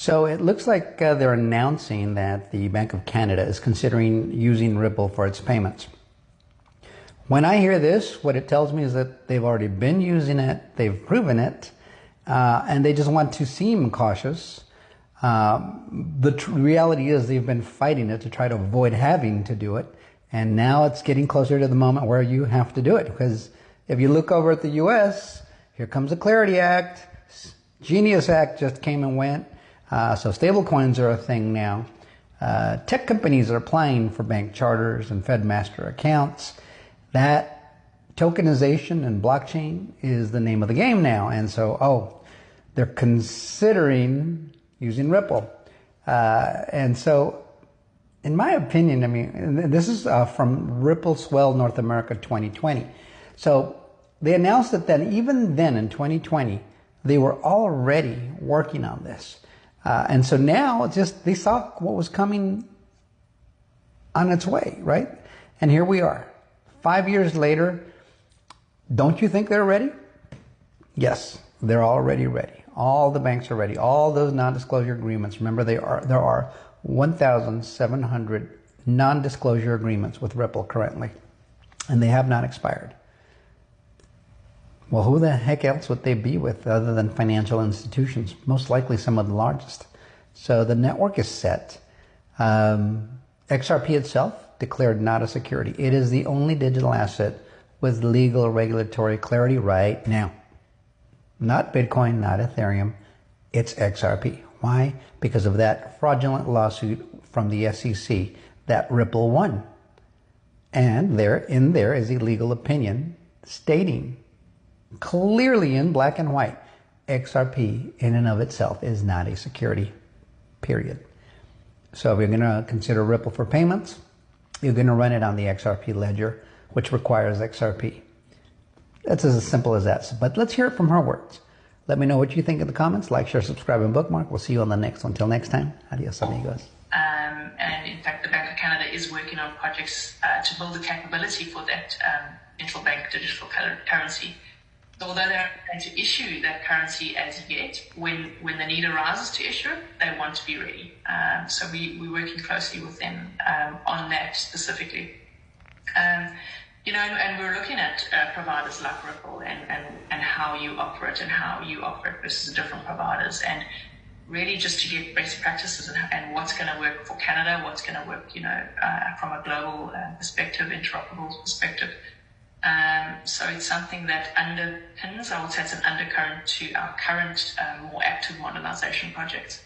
So it looks like they're announcing that the Bank of Canada is considering using Ripple for its payments. When I hear this, what it tells me is that they've already been using it, they've proven it, and they just want to seem cautious. The reality is they've been fighting it to try to avoid having to do it, and now it's getting closer to the moment where you have to do it. Because if you look over at the U.S., here comes the Clarity Act, Genius Act just came and went. So stablecoins are a thing now. Tech companies are applying for bank charters and Fed master accounts. That tokenization and blockchain is the name of the game now. And so, they're considering using Ripple. And so, in my opinion, I mean, this is from Ripple Swell North America 2020. So they announced that even then in 2020, they were already working on this. And so now it's just, they saw what was coming on its way, right? And here we are. 5 years later, don't you think they're ready? Yes, they're already ready. All the banks are ready. All those non-disclosure agreements. Remember, there are 1,700 non-disclosure agreements with Ripple currently, and they have not expired. Well, who the heck else would they be with other than financial institutions? Most likely some of the largest. So the network is set. XRP itself declared not a security. It is the only digital asset with legal regulatory clarity right now. Not Bitcoin, not Ethereum. It's XRP. Why? Because of that fraudulent lawsuit from the SEC that Ripple won. And there is a legal opinion stating clearly in black and white, XRP in and of itself is not a security, period. So if you're going to consider Ripple for payments, you're going to run it on the XRP ledger, which requires XRP. That's as simple as that. But let's hear it from her words. Let me know what you think in the comments. Like, share, subscribe, and bookmark. We'll see you on the next one. Until next time, adios amigos. And in fact, the Bank of Canada is working on projects to build the capability for that central bank digital currency. Although they're not going to issue that currency as yet, when the need arises to issue it, they want to be ready. So we're working closely with them on that specifically. And we're looking at providers like Ripple and how you offer it versus different providers, and really just to get best practices and what's going to work for Canada, what's going to work, from a global perspective, interoperable perspective. So it's something that underpins, I would say it's an undercurrent to our current more active modernization projects.